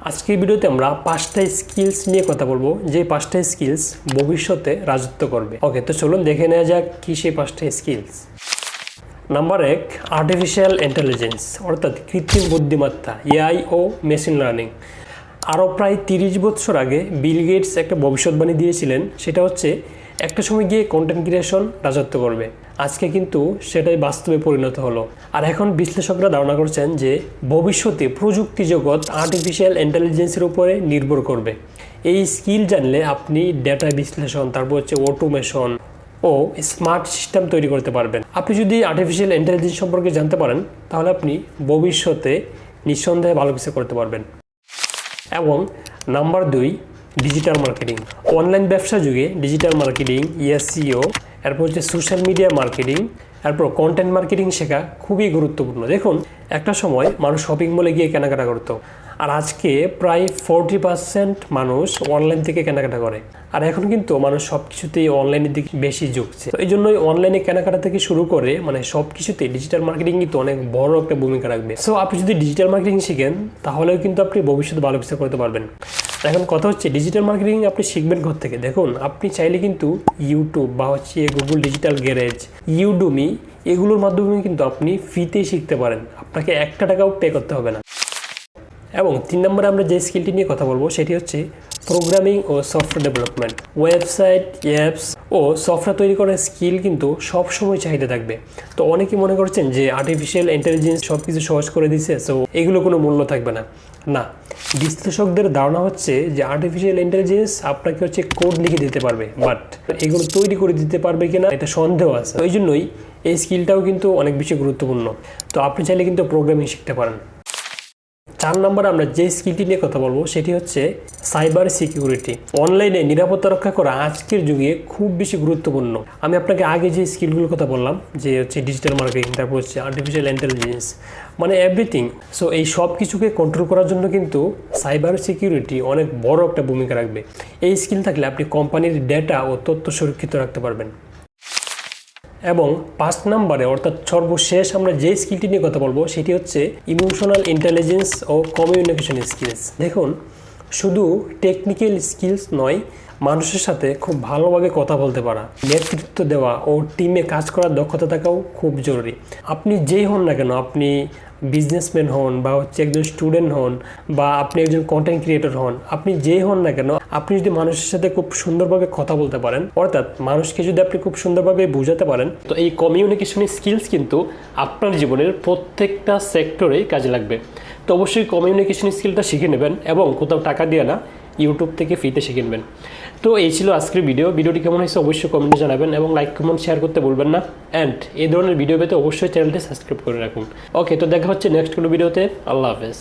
আজকের ভিডিওতে আমরা 5টা স্কিলস নিয়ে কথা বলবো, যে 5টা স্কিলস ভবিষ্যতে রাজত্ব করবে। ওকে, তো চলুন দেখে নেওয়া যাক কি সেই 5টা স্কিলস। নাম্বার 1, আর্টিফিশিয়াল ইন্টেলিজেন্স অর্থাৎ কৃত্রিম বুদ্ধিমত্তা, এআই ও মেশিন লার্নিং। আরও প্রায় 30 বছর আগে বিল গেটস একটা ভবিষ্যৎবাণী দিয়েছিলেন, সেটা হচ্ছে একটা সময় গিয়ে কন্টেন্ট ক্রিয়েশন রাজত্ব করবে। আজকে কিন্তু সেটাই বাস্তবে পরিণত হলো। আর এখন বিশ্লেষকরা ধারণা করছেন যে ভবিষ্যতে প্রযুক্তি জগৎ আর্টিফিশিয়াল ইন্টেলিজেন্সের উপরে নির্ভর করবে। এই স্কিল জানলে আপনি ডেটা বিশ্লেষণ, তারপর হচ্ছে অটোমেশন ও স্মার্ট সিস্টেম তৈরি করতে পারবেন। আপনি যদি আর্টিফিশিয়াল ইন্টেলিজেন্স সম্পর্কে জানতে পারেন, তাহলে আপনি ভবিষ্যতে নিঃসন্দেহে ভালো কিছু করতে পারবেন। এবং নাম্বার 2, ডিজিটাল মার্কেটিং। অনলাইন ব্যবসা যুগে ডিজিটাল মার্কেটিং, এসইও, এরপর হচ্ছে সোশ্যাল মিডিয়া মার্কেটিং, এরপর কন্টেন্ট মার্কেটিং শেখা খুবই গুরুত্বপূর্ণ। দেখুন, একটা সময় মানুষ শপিং মলে গিয়ে কেনাকাটা করতো, আর আজকে প্রায় 40% মানুষ অনলাইন থেকে কেনাকাটা করে। আর এখন কিন্তু মানুষ সব কিছুতেই অনলাইনের দিকে বেশি ঝুঁকছে। তো এই জন্যই অনলাইনে কেনাকাটা থেকে শুরু করে সব কিছুতেই ডিজিটাল মার্কেটিং কিন্তু অনেক বড় একটা ভূমিকা রাখবে। সো আপনি যদি ডিজিটাল মার্কেটিং শিখেন, তাহলেও কিন্তু আপনি ভবিষ্যতে ভালো কিছু করতে পারবেন। এখন কথা হচ্ছে, ডিজিটাল মার্কেটিং আপনি শিখবেন কোথা থেকে? দেখুন, আপনি চাইলে কিন্তু ইউটিউব বা হচ্ছে গুগল ডিজিটাল গ্যারেজ, ইউডুমি, এগুলোর মাধ্যমে কিন্তু আপনি ফ্রিতেই শিখতে পারেন। আপনাকে 1 টাকাও পে করতে হবে না। এবং 3 নম্বরে আমরা যে স্কিলটি নিয়ে কথা বলবো, সেটি হচ্ছে প্রোগ্রামিং ও সফটওয়্যার ডেভেলপমেন্ট। ওয়েবসাইট, অ্যাপস ও সফটওয়্যার তৈরি করার স্কিল কিন্তু সবসময় চাহিদা থাকবে। তো অনেকেই মনে করছেন যে আর্টিফিশিয়াল ইন্টেলিজেন্স সব কিছু সহজ করে দিচ্ছে, সো এগুলো কোনো মূল্য থাকবে না। না, বিশ্লেষকদের ধারণা হচ্ছে যে আর্টিফিশিয়াল ইন্টেলিজেন্স আপনাকে কোড লিখে দিতে পারবে, বাট এগুলো তৈরি করে দিতে পারবে কিনা এটা সন্দেহ আছে। ওই জন্যই এই স্কিলটাও কিন্তু অনেক বেশি গুরুত্বপূর্ণ। তো আপনি চাইলে কিন্তু প্রোগ্রামিং শিখতে পারেন। 4 নম্বরে আমরা যে স্কিলটি নিয়ে কথা বলবো, সেটি হচ্ছে সাইবার সিকিউরিটি। অনলাইনে নিরাপত্তা রক্ষা করা আজকের যুগে খুব বেশি গুরুত্বপূর্ণ। আমি আপনাকে আগে যে স্কিলগুলোর কথা বললাম, যে হচ্ছে ডিজিটাল মার্কেটিং, তারপর হচ্ছে আর্টিফিশিয়াল ইন্টেলিজেন্স, এভরিথিং। সো এই সব কিছুকে কন্ট্রোল করার জন্য কিন্তু সাইবার সিকিউরিটি অনেক বড় একটা ভূমিকা রাখবে। এই স্কিল থাকলে আপনি কোম্পানির ডেটা ও তথ্য সুরক্ষিত রাখতে পারবেন। এবং 5 নম্বরে অর্থাৎ সর্বশেষ আমরা যে স্কিলটি নিয়ে কথা বলবো, সেটি হচ্ছে ইমোশনাল ইন্টেলিজেন্স ও কমিউনিকেশন স্কিলস। দেখুন, শুধু টেকনিক্যাল স্কিলস নয়, মানুষের সাথে খুব ভালোভাবে কথা বলতে পারা, নেতৃত্ব দেওয়া ও টিমে কাজ করার দক্ষতা থাকাও খুব জরুরি। আপনি যেই হন না কেন, আপনি বিজনেসম্যান হন বা একজন স্টুডেন্ট হন বা আপনি একজন কন্টেন্ট ক্রিয়েটর হন, আপনি যেই হন না কেন, আপনি যদি মানুষের সাথে খুব সুন্দরভাবে কথা বলতে পারেন, অর্থাৎ মানুষকে যদি আপনি খুব সুন্দরভাবে বোঝাতে পারেন, তো এই কমিউনিকেশন স্কিলস কিন্তু আপনার জীবনের প্রত্যেকটা সেক্টরেই কাজে লাগবে। তো অবশ্যই কমিউনিকেশন স্কিলটা শিখে নেবেন এবং কোথাও টাকা দিয়ে না, ইউটিউব থেকে ফ্রিতে শিখে নেবেন। তো এই ছিল আজকের ভিডিওটি কেমন হয়েছে অবশ্যই কমেন্টে জানাবেন এবং লাইক, কমেন্ট, শেয়ার করতে ভুলবেন না। অ্যান্ড এই ধরনের ভিডিও পেতে অবশ্যই চ্যানেলটি সাবস্ক্রাইব করে রাখুন। ওকে, তো দেখা হচ্ছে নেক্সট কোনো ভিডিওতে। আল্লাহ হাফেজ।